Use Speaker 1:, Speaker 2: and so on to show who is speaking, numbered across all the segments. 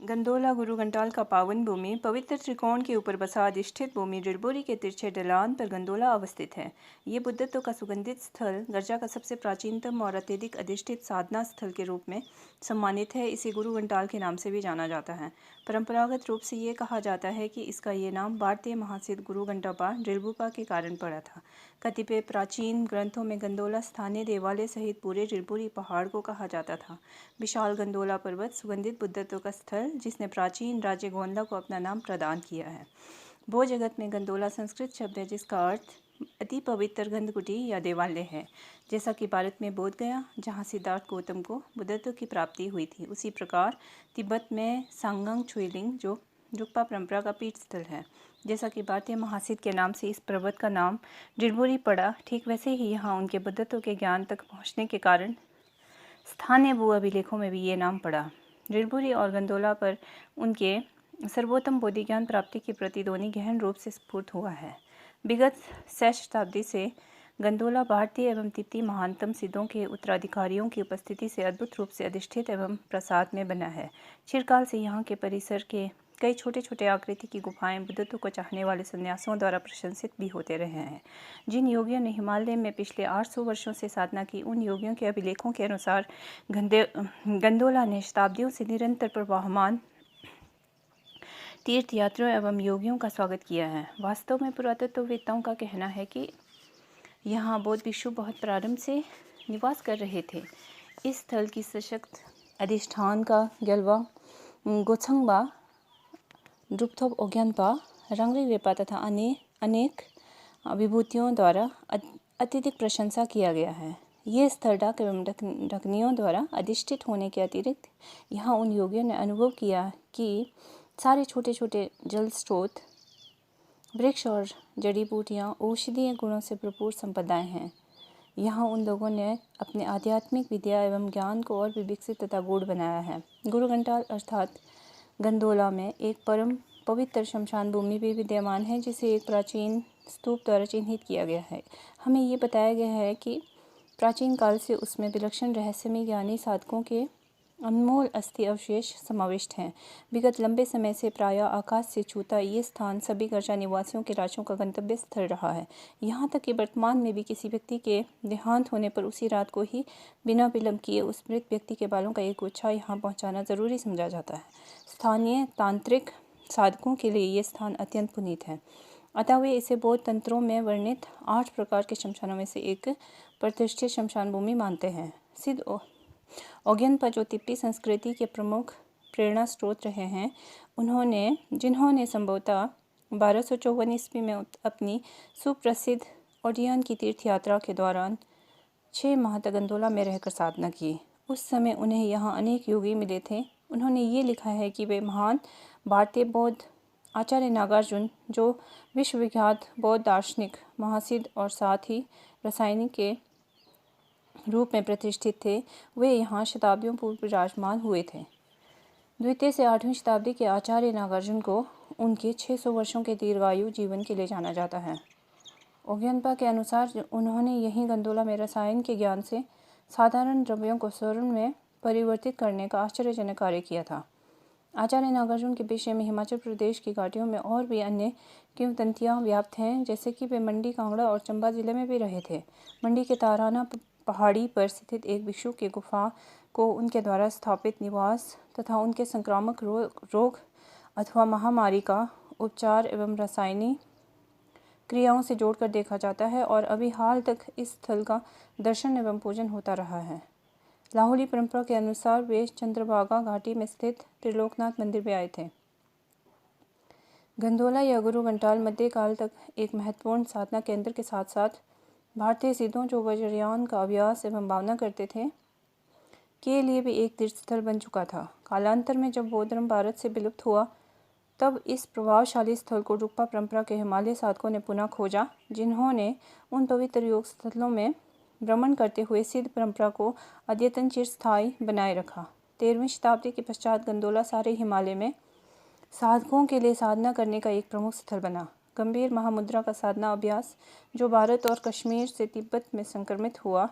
Speaker 1: गंदोला गुरु घंटाल का पावन भूमि पवित्र त्रिकोण के ऊपर बसा अधिष्ठित भूमि ड्रिलबोरी के तिरछे ढलान पर गंदोला अवस्थित है। ये बुद्धत्व का सुगंधित स्थल गर्जा का सबसे प्राचीनतम और अत्यधिक अधिष्ठित साधना स्थल के रूप में सम्मानित है। इसे गुरु घंटाल के नाम से भी जाना जाता है। परंपरागत रूप से ये कहा जाता है कि इसका ये नाम भारतीय महासिद्ध गुरु घंटापा ड्रिलबुपा के कारण पड़ा था। कतिपय प्राचीन ग्रंथों में गंदोला स्थानीय देवालय सहित पूरे ड्रिलबुरी पहाड़ को कहा जाता था। विशाल गंदोला पर्वत सुगंधित बुद्धत्व का स्थल जिसने प्राचीन राज्य गोंडा को अपना नाम प्रदान किया है। भो जगत में गंदोला संस्कृत शब्द है जिसका अर्थ अति पवित्र गंधकुटी या देवालय है। जैसा कि भारत में बोध गया जहाँ सिद्धार्थ गौतम को बुद्धत्व की प्राप्ति हुई थी, उसी प्रकार तिब्बत में सांगंग छुइलिंग जो रुक्पा परंपरा का पीठ स्थल है। जैसा कि भारतीय महासिद्ध के नाम से इस पर्वत का नाम ड्रिलबुरी पड़ा, ठीक वैसे ही यहाँ उनके बुद्धत्व के ज्ञान तक पहुँचने के कारण स्थानीय भू अभिलेखों में भी ये नाम पड़ा। ड्रिलबुरी और गंदोला पर उनके सर्वोत्तम बोधि ज्ञान प्राप्ति के प्रतिध्वनि गहन रूप से स्फुट हुआ है। विगत 6 शताब्दी से गंदोला भारतीय एवं तिब्बती महानतम सिद्धों के उत्तराधिकारियों की उपस्थिति से अद्भुत रूप से अधिष्ठित एवं प्रसाद में बना है। चिरकाल से यहाँ के परिसर के कई छोटे छोटे आकृति की गुफाएं बुद्धत्व को चाहने वाले सन्यासियों द्वारा प्रशंसित भी होते रहे हैं। जिन योगियों ने हिमालय में पिछले 800 वर्षों से साधना की, उन योगियों के अभिलेखों के अनुसार गंदोला ने शताब्दियों से निरंतर प्रवाहमान तीर्थयात्रियों एवं योगियों का स्वागत किया है। वास्तव में पुरातत्ववेत्ताओं का कहना है कि यहाँ बौद्ध भिक्षु बहुत प्रारंभ से निवास कर रहे थे। इस स्थल की सशक्त अधिष्ठान का गलवा गोछंगबा, ड्रुपथोप ओग्यानपा, रंगरीरेपा तथा अनेक विभूतियों द्वारा अत्यधिक प्रशंसा किया गया है। ये स्थल डाक एवं ढकनियों द्वारा अधिष्ठित होने के अतिरिक्त यहाँ उन योगियों ने अनुभव किया कि सारे छोटे छोटे जल स्रोत, वृक्ष और जड़ी बूटियाँ औषधीय गुणों से भरपूर संपदाएं हैं। यहाँ उन लोगों ने अपने आध्यात्मिक विद्या एवं ज्ञान को और भी विकसित तथा गूढ़ बनाया है। गुरु घंटाल अर्थात गंदोला में एक परम पवित्र शमशान भूमि भी विद्यमान है जिसे एक प्राचीन स्तूप द्वारा चिन्हित किया गया है। हमें ये बताया गया है कि प्राचीन काल से उसमें विलक्षण रहस्यमय ज्ञानी साधकों के अनमोल अस्थि अवशेष समाविष्ट हैं। विगत लंबे समय से प्रायः आकाश से छूता ये स्थान सभी गर्जा निवासियों के राजों का गंतव्य स्थल रहा है। यहाँ तक कि वर्तमान में भी किसी व्यक्ति के देहांत होने पर उसी रात को ही बिना विलंब किए उस मृत व्यक्ति के बालों का एक गुच्छा यहाँ पहुँचाना जरूरी समझा जाता है। स्थानीय तांत्रिक साधकों के लिए ये स्थान अत्यंत पुनीत है, अतः वे इसे बौद्ध तंत्रों में वर्णित 8 प्रकार के शमशानों में से एक प्रतिष्ठित शमशान भूमि मानते हैं। सिद्ध ओग्यानपा जो तिब्बती संस्कृति के प्रमुख प्रेरणा स्रोत रहे हैं, जिन्होंने संभवतः 1254 ईस्वी में अपनी सुप्रसिद्ध ओडियन की तीर्थ यात्रा के दौरान 6 माह तक गंदोला में रहकर साधना की। उस समय उन्हें यहाँ अनेक योगी मिले थे। उन्होंने ये लिखा है कि वे महान भारतीय बौद्ध आचार्य नागार्जुन, जो विश्वविख्यात बौद्ध दार्शनिक, महासिद्ध और साथ ही रसायनिक के रूप में प्रतिष्ठित थे, वे यहाँ शताब्दियों पूर्व विराजमान हुए थे। द्वितीय से 8वीं शताब्दी के आचार्य नागार्जुन को उनके 600 वर्षों के दीर्घायु जीवन के लिए जाना जाता है। ओग्यानपा के अनुसार उन्होंने यहीं गंदोला में रसायन के ज्ञान से साधारण द्रव्यों को स्वर्ण में परिवर्तित करने का आश्चर्यजनक कार्य किया था। आचार्य नागार्जुन के विषय में हिमाचल प्रदेश की घाटियों में और भी अन्य किंवदंतियाँ व्याप्त हैं, जैसे कि वे मंडी, कांगड़ा और चंबा जिले में भी रहे थे। मंडी के ताराना पहाड़ी पर स्थित एक भिक्षु की गुफा को उनके द्वारा स्थापित निवास तथा उनके संक्रामक रोग अथवा महामारी का उपचार एवं रासायनिक क्रियाओं से जोड़कर देखा जाता है और अभी हाल तक इस स्थल का दर्शन एवं पूजन होता रहा है। लाहौली परंपरा के अनुसार वे चंद्रभागा घाटी में स्थित त्रिलोकनाथ मंदिर में आए थे। गंदोला या गुरु घंटाल मध्यकाल तक एक महत्वपूर्ण साधना केंद्र के साथ साथ भारतीय सिद्धों जो वज्रयान का अभ्यास एवं भावना करते थे के लिए भी एक तीर्थस्थल बन चुका था। कालांतर में जब बौद्ध धर्म भारत से विलुप्त हुआ, तब इस प्रभावशाली स्थल को रुक्पा परंपरा के हिमालय साधकों ने पुनः खोजा, जिन्होंने उन पवित्र योग स्थलों में भ्रमण करते हुए सिद्ध परंपरा को अद्यतन चिरस्थायी बनाए रखा। 13वीं शताब्दी के पश्चात गंदोला सारे हिमालय में साधकों के लिए साधना करने का एक प्रमुख स्थल बना। गंभीर महामुद्रा का साधना अभ्यास जो भारत और कश्मीर से तिब्बत में संक्रमित हुआ,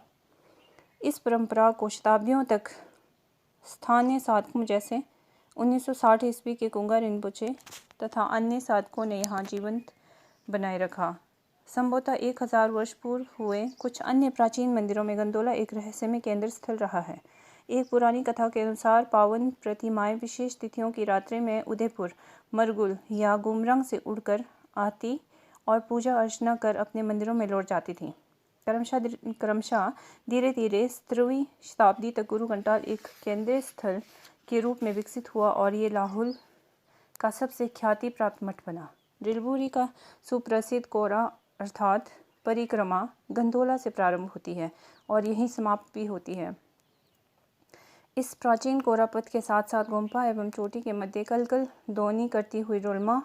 Speaker 1: इस परंपरा को शताब्दियों तक स्थानीय साधकों जैसे 1960 ईस्वी के कुंगा रिनपोचे तथा अन्य साधकों ने यहाँ जीवंत बनाए रखा। संभवतः 1000 वर्ष पूर्व हुए कुछ अन्य प्राचीन मंदिरों में गंडोला एक रहस्यमय केंद्र स्थल रहा है। एक पुरानी कथा के अनुसार पावन प्रतिमाएं विशेष तिथियों की रात्रि में उदयपुर, मरगुल या गुमरंग से उड़कर आती और पूजा अर्चना कर अपने मंदिरों में लौट जाती थीं। क्रमशः धीरे धीरे 17वीं शताब्दी तक गुरु घंटाल एक केंद्रीय स्थल के रूप में विकसित हुआ और ये लाहौल का सबसे ख्याति प्राप्त मठ बना। रिलबुरी का सुप्रसिद्ध कोरा अर्थात परिक्रमा गंडोला से प्रारंभ होती है और यहीं समाप्त भी होती है। इस प्राचीन कोरा पथ के साथ साथ गोम्पा एवं चोटी के मध्य कलकल ध्वनि करती हुई रोलमा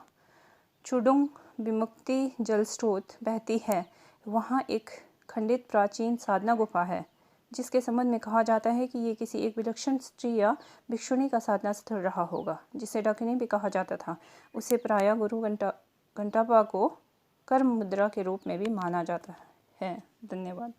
Speaker 1: चुडुंग विमुक्ति जल स्रोत बहती है। वहाँ एक खंडित प्राचीन साधना गुफा है जिसके संबंध में कहा जाता है कि ये किसी एक विलक्षण स्त्री या भिक्षुणी का साधना स्थल रहा होगा, जिसे डाकिनी भी कहा जाता था। उसे प्रायः गुरु घंटापा को कर्म मुद्रा के रूप में भी माना जाता है। धन्यवाद।